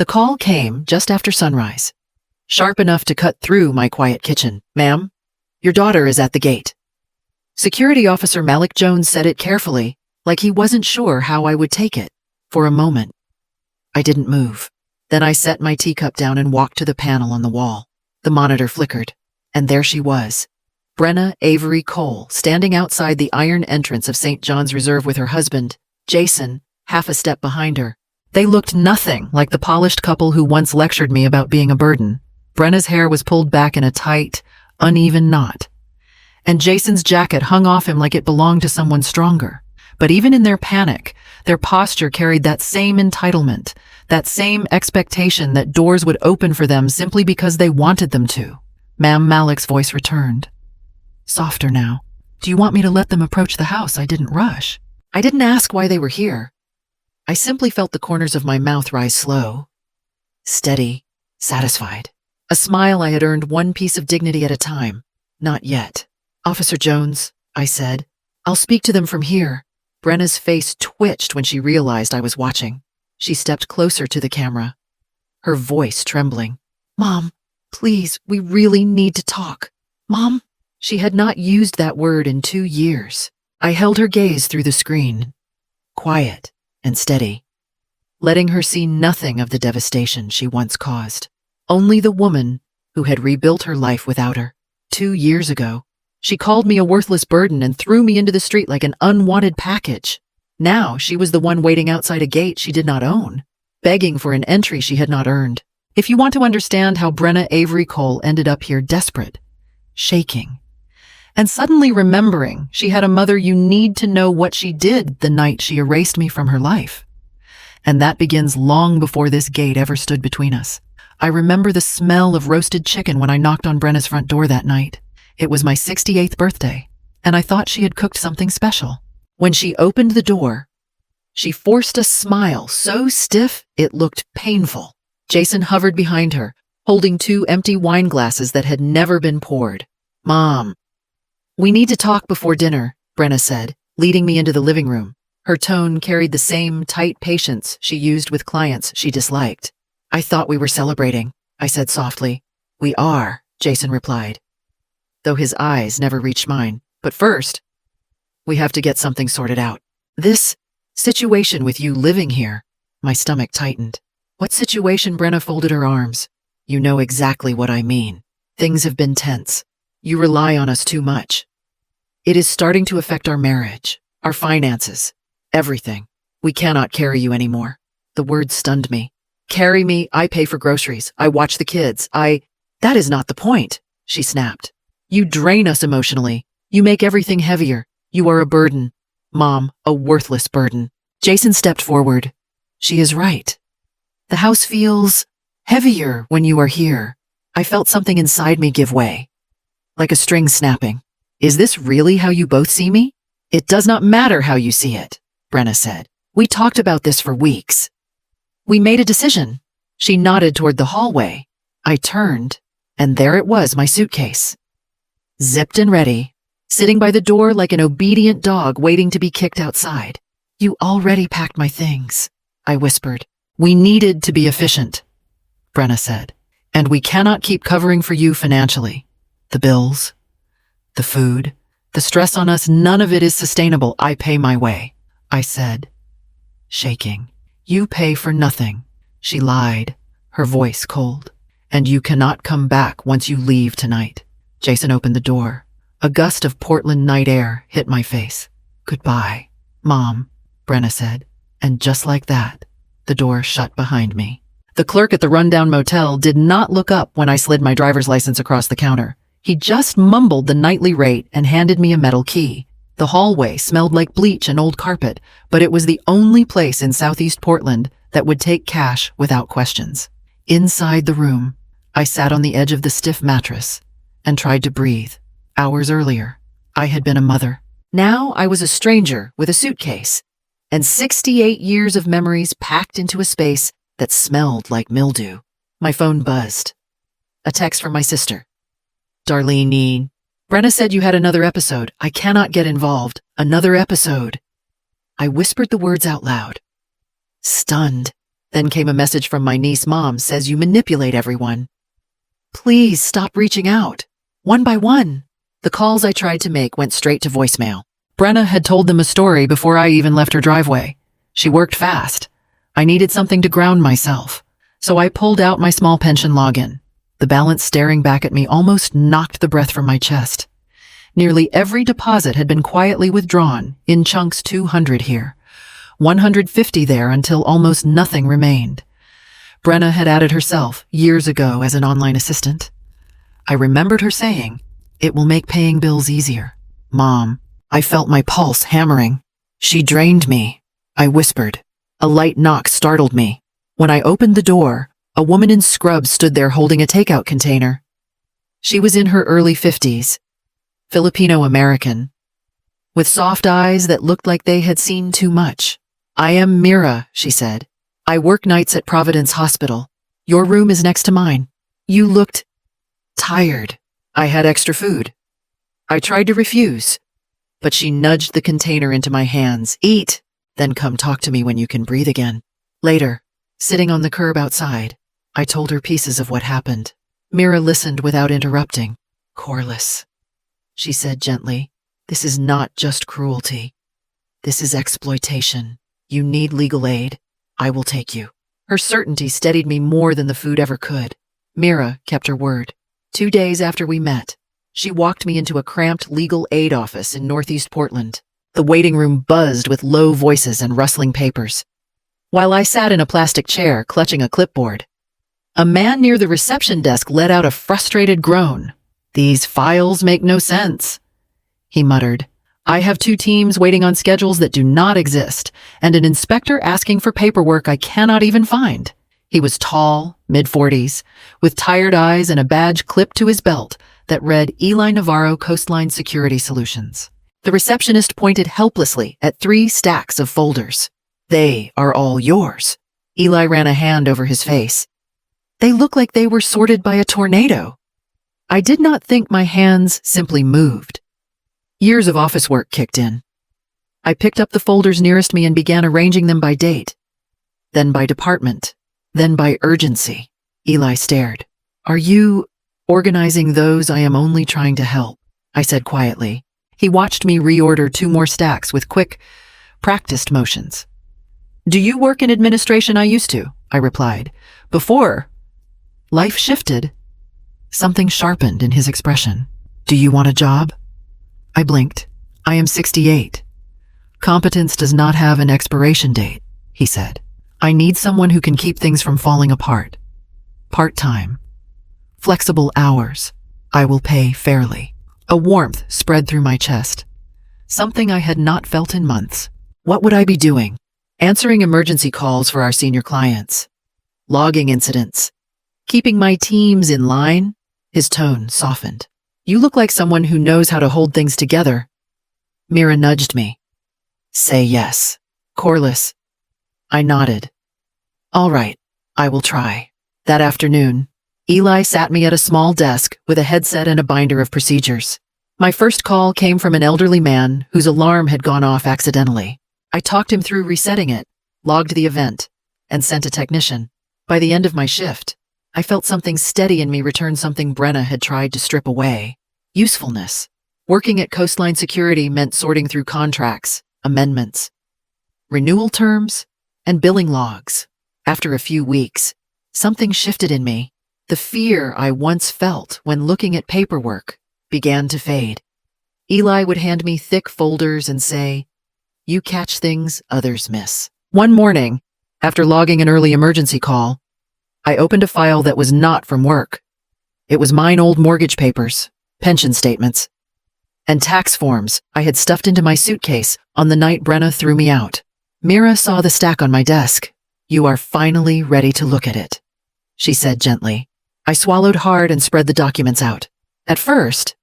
The call came just after sunrise, sharp enough to cut through my quiet kitchen. "Ma'am, your daughter is at the gate." Security Officer Malik Jones said it carefully, like he wasn't sure how I would take it. For a moment, I didn't move. Then I set my teacup down and walked to the panel on the wall. The monitor flickered, and there she was, Brenna Avery Cole, standing outside the iron entrance of St. John's Reserve with her husband, Jason, half a step behind her. They looked nothing like the polished couple who once lectured me about being a burden. Brenna's hair was pulled back in a tight, uneven knot, and Jason's jacket hung off him like it belonged to someone stronger. But even in their panic, their posture carried that same entitlement, that same expectation that doors would open for them simply because they wanted them to. Ma'am Malik's voice returned, softer now. "Do you want me to let them approach the house? I didn't rush." I didn't ask why they were here. I simply felt the corners of my mouth rise slow, steady, satisfied. A smile I had earned one piece of dignity at a time. "Not yet. Officer Jones," I said. "I'll speak to them from here." Brenna's face twitched when she realized I was watching. She stepped closer to the camera, her voice trembling. "Mom, please, we really need to talk. Mom?" She had not used that word in 2 years. I held her gaze through the screen, quiet and steady, letting her see nothing of the devastation she once caused. Only the woman who had rebuilt her life without her. 2 years ago, she called me a worthless burden and threw me into the street like an unwanted package. Now she was the one waiting outside a gate she did not own, begging for an entry she had not earned. If you want to understand how Brenna Avery Cole ended up here, desperate, shaking, and suddenly remembering she had a mother, you need to know what she did the night she erased me from her life. And that begins long before this gate ever stood between us. I remember the smell of roasted chicken when I knocked on Brenna's front door that night. It was my 68th birthday, and I thought she had cooked something special. When she opened the door, she forced a smile so stiff it looked painful. Jason hovered behind her, holding 2 empty wine glasses that had never been poured. "Mom, we need to talk before dinner," Brenna said, leading me into the living room. Her tone carried the same tight patience she used with clients she disliked. "I thought we were celebrating," I said softly. "We are," Jason replied, though his eyes never reached mine. "But first, we have to get something sorted out. This situation with you living here." My stomach tightened. "What situation?" Brenna folded her arms. "You know exactly what I mean. Things have been tense. You rely on us too much. It is starting to affect our marriage, our finances, everything. We cannot carry you anymore." The word stunned me. "Carry me? I pay for groceries. I watch the kids. That is not the point," she snapped. "You drain us emotionally. You make everything heavier. You are a burden. Mom, a worthless burden." Jason stepped forward. "She is right. The house feels heavier when you are here." I felt something inside me give way, like a string snapping. "Is this really how you both see me?" "It does not matter how you see it," Brenna said. "We talked about this for weeks. We made a decision." She nodded toward the hallway. I turned, and there it was, my suitcase, zipped and ready, sitting by the door like an obedient dog waiting to be kicked outside. "You already packed my things," I whispered. "We needed to be efficient," Brenna said, "and we cannot keep covering for you financially. The bills, the food, the stress on us, none of it is sustainable. I pay my way," I said, shaking. "You pay for nothing," she lied, her voice cold. "And you cannot come back once you leave tonight." Jason opened the door. A gust of Portland night air hit my face. "Goodbye, Mom," Brenna said, and just like that, the door shut behind me. The clerk at the rundown motel did not look up when I slid my driver's license across the counter. He just mumbled the nightly rate and handed me a metal key. The hallway smelled like bleach and old carpet, but it was the only place in Southeast Portland that would take cash without questions. Inside the room, I sat on the edge of the stiff mattress and tried to breathe. Hours earlier, I had been a mother. Now I was a stranger with a suitcase and 68 years of memories packed into a space that smelled like mildew. My phone buzzed. A text from my sister. "Darlene, Brenna said you had another episode. I cannot get involved. Another episode." I whispered the words out loud, stunned. Then came a message from my niece. Mom says you manipulate everyone. Please stop reaching out. One by one. The calls I tried to make went straight to voicemail. Brenna had told them a story before I even left her driveway. She worked fast. I needed something to ground myself. So I pulled out my small pension login. The balance staring back at me almost knocked the breath from my chest. Nearly every deposit had been quietly withdrawn, in chunks. 200 here, 150 there, until almost nothing remained. Brenna had added herself years ago as an online assistant. I remembered her saying, "It will make paying bills easier." Mom, I felt my pulse hammering. She drained me, I whispered. A light knock startled me. When I opened the door, a woman in scrubs stood there holding a takeout container. She was in her early 50s, Filipino-American, with soft eyes that looked like they had seen too much. "I am Mira," she said. "I work nights at Providence Hospital. Your room is next to mine. You looked tired." I had extra food. I tried to refuse, but she nudged the container into my hands. "Eat, then come talk to me when you can breathe again." Later, sitting on the curb outside, I told her pieces of what happened. Mira listened without interrupting. "Corliss," she said gently, "this is not just cruelty. This is exploitation. You need legal aid. I will take you." Her certainty steadied me more than the food ever could. Mira kept her word. 2 days after we met, she walked me into a cramped legal aid office in Northeast Portland. The waiting room buzzed with low voices and rustling papers. While I sat in a plastic chair, clutching a clipboard, a man near the reception desk let out a frustrated groan. "These files make no sense," he muttered. "I have 2 teams waiting on schedules that do not exist, and an inspector asking for paperwork I cannot even find." He was tall, mid-40s, with tired eyes and a badge clipped to his belt that read Eli Navarro Coastline Security Solutions. The receptionist pointed helplessly at 3 stacks of folders. "They are all yours." Eli ran a hand over his face. "They look like they were sorted by a tornado." I did not think my hands simply moved. Years of office work kicked in. I picked up the folders nearest me and began arranging them by date, then by department, then by urgency. Eli stared. "Are you organizing those? I am only trying to help," I said quietly. He watched me reorder 2 more stacks with quick, practiced motions. "Do you work in administration?" "I used to," I replied. "Before life shifted." Something sharpened in his expression. "Do you want a job?" I blinked. "I am 68. Competence does not have an expiration date," he said. "I need someone who can keep things from falling apart. Part-time. Flexible hours. I will pay fairly." A warmth spread through my chest. Something I had not felt in months. What would I be doing? Answering emergency calls for our senior clients. Logging incidents. Keeping my teams in line? His tone softened. "You look like someone who knows how to hold things together." Mira nudged me. "Say yes. Corliss." I nodded. "All right, I will try." That afternoon, Eli sat me at a small desk with a headset and a binder of procedures. My first call came from an elderly man whose alarm had gone off accidentally. I talked him through resetting it, logged the event, and sent a technician. By the end of my shift, I felt something steady in me return, something Brenna had tried to strip away. Usefulness. Working at Coastline Security meant sorting through contracts, amendments, renewal terms, and billing logs. After a few weeks, something shifted in me. The fear I once felt when looking at paperwork began to fade. Eli would hand me thick folders and say, "You catch things others miss." One morning, after logging an early emergency call, I opened a file that was not from work. It was mine old mortgage papers, pension statements, and tax forms I had stuffed into my suitcase on the night Brenna threw me out. Mira saw the stack on my desk. "You are finally ready to look at it," she said gently. I swallowed hard and spread the documents out. At first,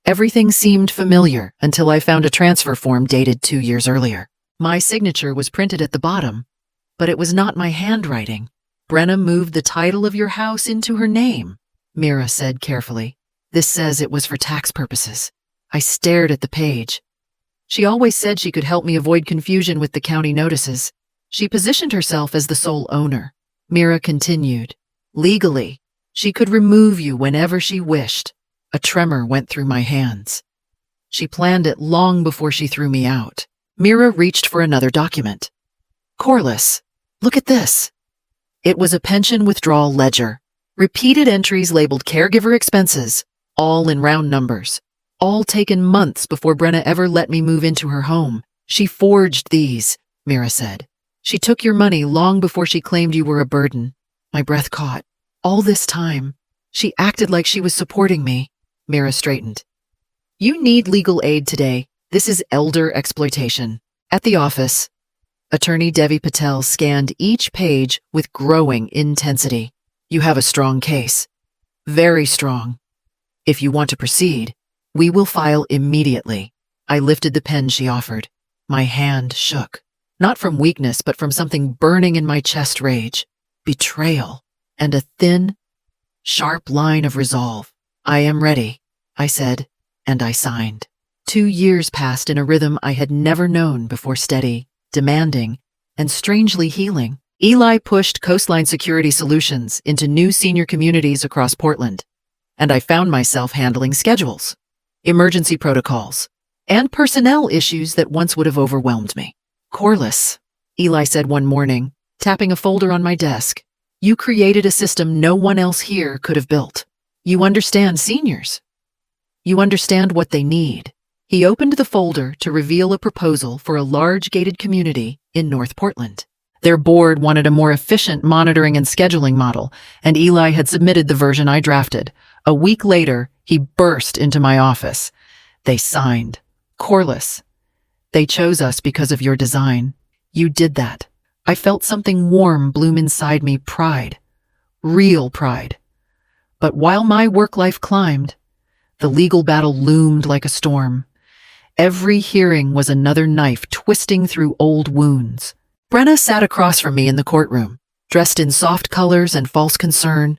everything seemed familiar until I found a transfer form dated 2 years earlier. My signature was printed at the bottom, but it was not my handwriting. "Brenna moved the title of your house into her name," Mira said carefully. "This says it was for tax purposes." I stared at the page. She always said she could help me avoid confusion with the county notices. She positioned herself as the sole owner. Mira continued. Legally, she could remove you whenever she wished. A tremor went through my hands. She planned it long before she threw me out. Mira reached for another document. Corliss, look at this. It was a pension withdrawal ledger. Repeated entries labeled caregiver expenses, all in round numbers. All taken months before Brenna ever let me move into her home. She forged these, Mira said. She took your money long before she claimed you were a burden. My breath caught. All this time, she acted like she was supporting me. Mira straightened. You need legal aid today. This is elder exploitation. At the office, Attorney Devi Patel scanned each page with growing intensity. You have a strong case. Very strong. If you want to proceed, we will file immediately. I lifted the pen she offered. My hand shook. Not from weakness, but from something burning in my chest rage. Betrayal. And a thin, sharp line of resolve. I am ready, I said, and I signed. 2 years passed in a rhythm I had never known before, steady, demanding, and strangely healing. Eli pushed Coastline Security Solutions into new senior communities across Portland, and I found myself handling schedules, emergency protocols, and personnel issues that once would have overwhelmed me. Corliss, Eli said one morning, tapping a folder on my desk. You created a system no one else here could have built. You understand seniors. You understand what they need. He opened the folder to reveal a proposal for a large gated community in North Portland. Their board wanted a more efficient monitoring and scheduling model, and Eli had submitted the version I drafted. A week later, he burst into my office. They signed. Corliss. They chose us because of your design. You did that. I felt something warm bloom inside me, pride. Real pride. But while my work life climbed, the legal battle loomed like a storm. Every hearing was another knife twisting through old wounds. Brenna sat across from me in the courtroom, dressed in soft colors and false concern.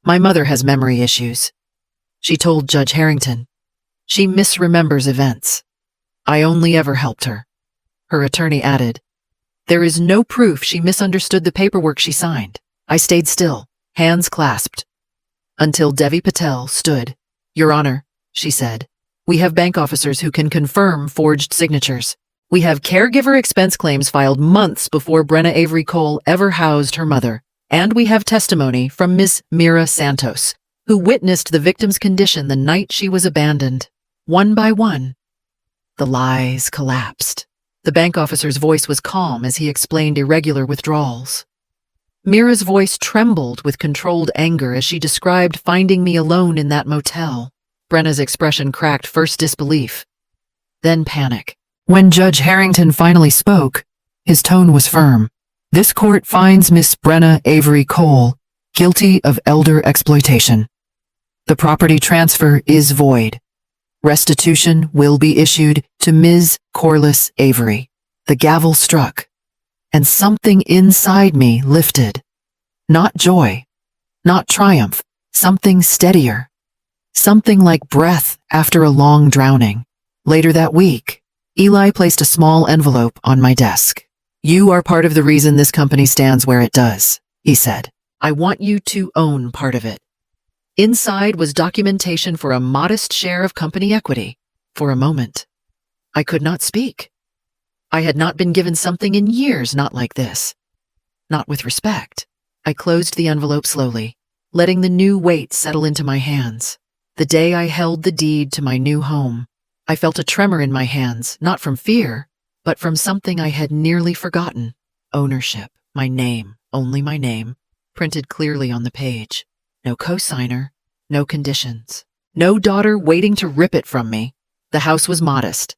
My mother has memory issues, she told Judge Harrington. She misremembers events. I only ever helped her. Her attorney added, there is no proof she misunderstood the paperwork she signed. I stayed still, hands clasped, until Devi Patel stood. Your Honor, she said, we have bank officers who can confirm forged signatures. We have caregiver expense claims filed months before Brenna Avery Cole ever housed her mother. And we have testimony from Ms. Mira Santos, who witnessed the victim's condition the night she was abandoned. One by one, the lies collapsed. The bank officer's voice was calm as he explained irregular withdrawals. Mira's voice trembled with controlled anger as she described finding me alone in that motel. Brenna's expression cracked first disbelief, then panic. When Judge Harrington finally spoke, his tone was firm. This court finds Miss Brenna Avery Cole guilty of elder exploitation. The property transfer is void. Restitution will be issued to Ms. Corliss Avery. The gavel struck, and something inside me lifted. Not joy, not triumph, something steadier. Something like breath after a long drowning. Later that week, Eli placed a small envelope on my desk. You are part of the reason this company stands where it does, he said. I want you to own part of it. Inside was documentation for a modest share of company equity. For a moment, I could not speak. I had not been given something in years not like this. Not with respect. I closed the envelope slowly, letting the new weight settle into my hands. The day I held the deed to my new home, I felt a tremor in my hands, not from fear, but from something I had nearly forgotten. Ownership, my name, only my name, printed clearly on the page. No cosigner, no conditions, no daughter waiting to rip it from me. The house was modest.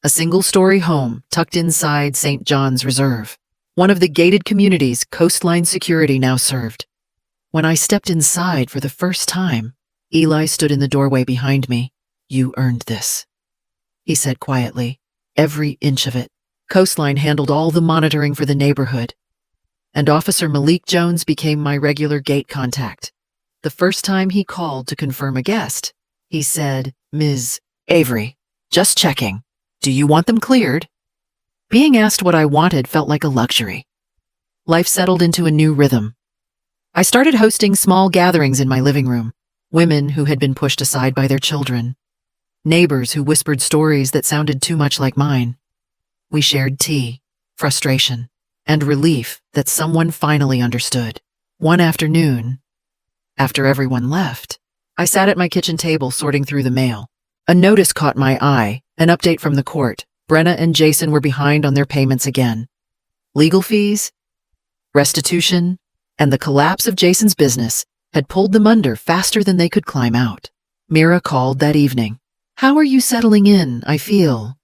A single-story home tucked inside St. John's Reserve, one of the gated communities Coastline Security now served. When I stepped inside for the first time, Eli stood in the doorway behind me. You earned this, he said quietly. Every inch of it. Coastline handled all the monitoring for the neighborhood, and Officer Malik Jones became my regular gate contact. The first time he called to confirm a guest, he said, Ms. Avery, just checking. Do you want them cleared? Being asked what I wanted felt like a luxury. life settled into a new rhythm. I started hosting small gatherings in my living room, women who had been pushed aside by their children, neighbors who whispered stories that sounded too much like mine. We shared tea, frustration, and relief that someone finally understood. One afternoon, after everyone left, I sat at my kitchen table sorting through the mail. A notice caught my eye, an update from the court. Brenna and Jason were behind on their payments again. Legal fees, restitution, and the collapse of Jason's business had pulled them under faster than they could climb out. Mira called that evening. "How are you settling in? I feel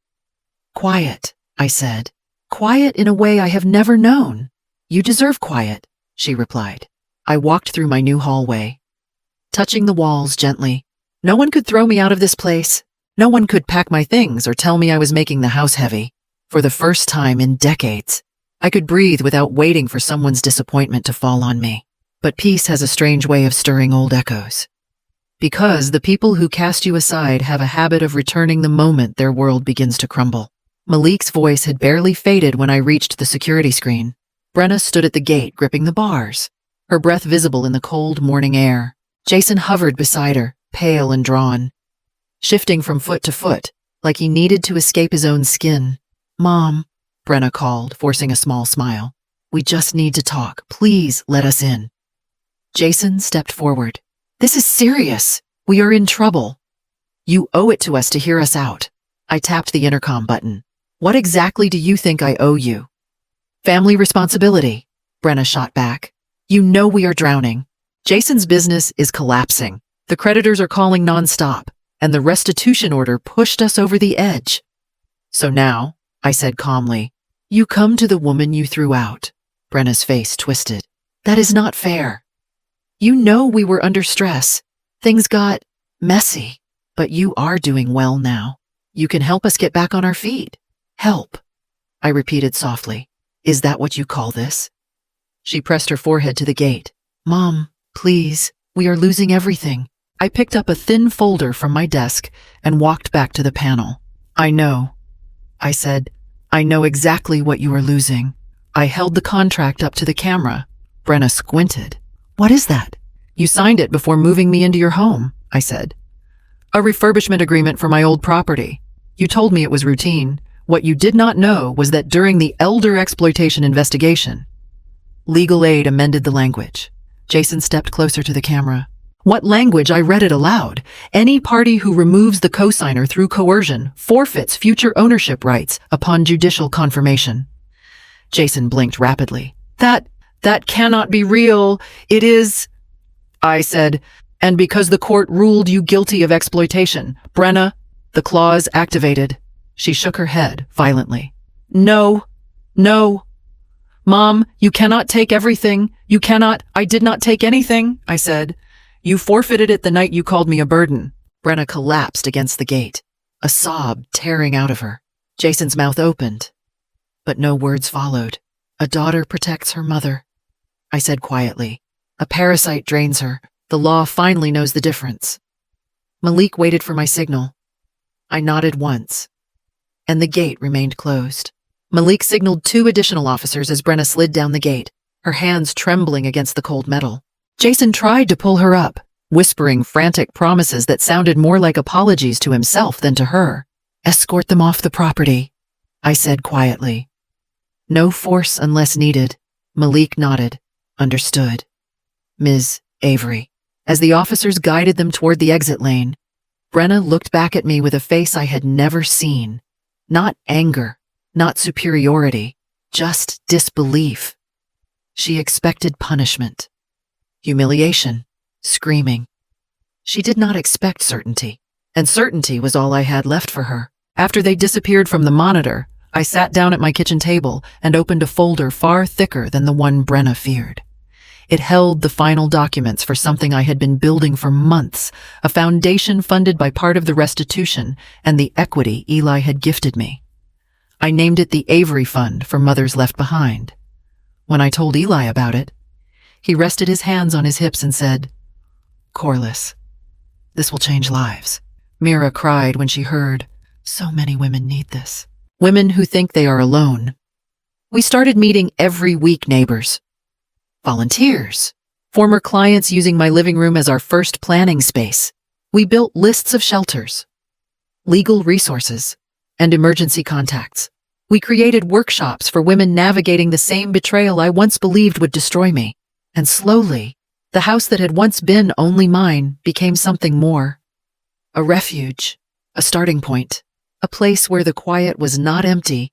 quiet," I said. "Quiet in a way I have never known." "You deserve quiet," she replied. I walked through my new hallway, touching the walls gently. No one could throw me out of this place. No one could pack my things or tell me I was making the house heavy. For the first time in decades, I could breathe without waiting for someone's disappointment to fall on me. But peace has a strange way of stirring old echoes. Because the people who cast you aside have a habit of returning the moment their world begins to crumble. Malik's voice had barely faded when I reached the security screen. Brenna stood at the gate, gripping the bars, her breath visible in the cold morning air. Jason hovered beside her, pale and drawn, shifting from foot to foot, like he needed to escape his own skin. "Mom," Brenna called, forcing a small smile. "We just need to talk. Please let us in." Jason stepped forward. "This is serious. We are in trouble. You owe it to us to hear us out." I tapped the intercom button. "What exactly do you think I owe you?" "Family responsibility," Brenna shot back. "You know we are drowning. Jason's business is collapsing. The creditors are calling nonstop, and the restitution order pushed us over the edge. So now," I said calmly, "you come to the woman you threw out." Brenna's face twisted. "That is not fair. You know we were under stress. Things got messy, but you are doing well now. You can help us get back on our feet." "Help," I repeated softly. "Is that what you call this?" She pressed her forehead to the gate. "Mom, please, we are losing everything." I picked up a thin folder from my desk and walked back to the panel. "I know," I said. "I know exactly what you are losing." I held the contract up to the camera. Brenna squinted. "What is that?" "You signed it before moving me into your home," I said. "A refurbishment agreement for my old property. You told me it was routine. What you did not know was that during the elder exploitation investigation, legal aid amended the language." Jason stepped closer to the camera. "What language?" I read it aloud. "Any party who removes the cosigner through coercion forfeits future ownership rights upon judicial confirmation." Jason blinked rapidly. That cannot be real. It is," I said, "and because the court ruled you guilty of exploitation, Brenna, the clause activated." She shook her head violently. No. "Mom, you cannot take everything. You cannot." "I did not take anything," I said. "You forfeited it the night you called me a burden." Brenna collapsed against the gate, a sob tearing out of her. Jason's mouth opened, but no words followed. "A daughter protects her mother," I said quietly. "A parasite drains her. The law finally knows the difference." Malik waited for my signal. I nodded once, and the gate remained closed. Malik signaled 2 additional officers as Brenna slid down the gate, her hands trembling against the cold metal. Jason tried to pull her up, whispering frantic promises that sounded more like apologies to himself than to her. "Escort them off the property," I said quietly. "No force unless needed." Malik nodded. "Understood, Ms. Avery." As the officers guided them toward the exit lane, Brenna looked back at me with a face I had never seen. Not anger, not superiority, just disbelief. She expected punishment, humiliation, screaming. She did not expect certainty, and certainty was all I had left for her. After they disappeared from the monitor, I sat down at my kitchen table and opened a folder far thicker than the one Brenna feared. It held the final documents for something I had been building for months, a foundation funded by part of the restitution and the equity Eli had gifted me. I named it the Avery Fund for Mothers Left Behind. When I told Eli about it, he rested his hands on his hips and said, "Corliss, this will change lives." Mira cried when she heard, "So many women need this. Women who think they are alone. We started meeting every week neighbors, volunteers, former clients using my living room as our first planning space. We built lists of shelters, legal resources, and emergency contacts. We created workshops for women navigating the same betrayal I once believed would destroy me. And slowly, the house that had once been only mine became something more. A refuge, a starting point, a place where the quiet was not empty,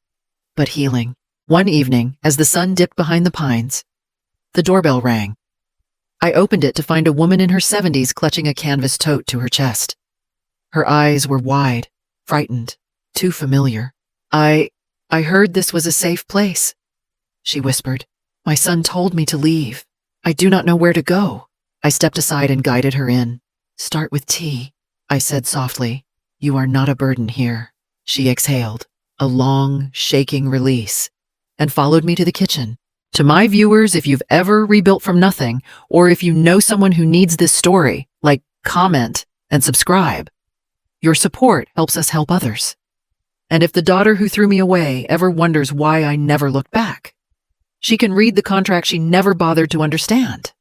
but healing. One evening, as the sun dipped behind the pines, the doorbell rang. I opened it to find a woman in her 70s clutching a canvas tote to her chest. Her eyes were wide, frightened, too familiar. I heard this was a safe place, she whispered. My son told me to leave. I do not know where to go. I stepped aside and guided her in. Start with tea, I said softly. You are not a burden here. She exhaled, a long, shaking release, and followed me to the kitchen. To my viewers, if you've ever rebuilt from nothing, or if you know someone who needs this story, like, comment and subscribe. Your support helps us help others. And if the daughter who threw me away ever wonders why I never looked back, she can read the contract she never bothered to understand.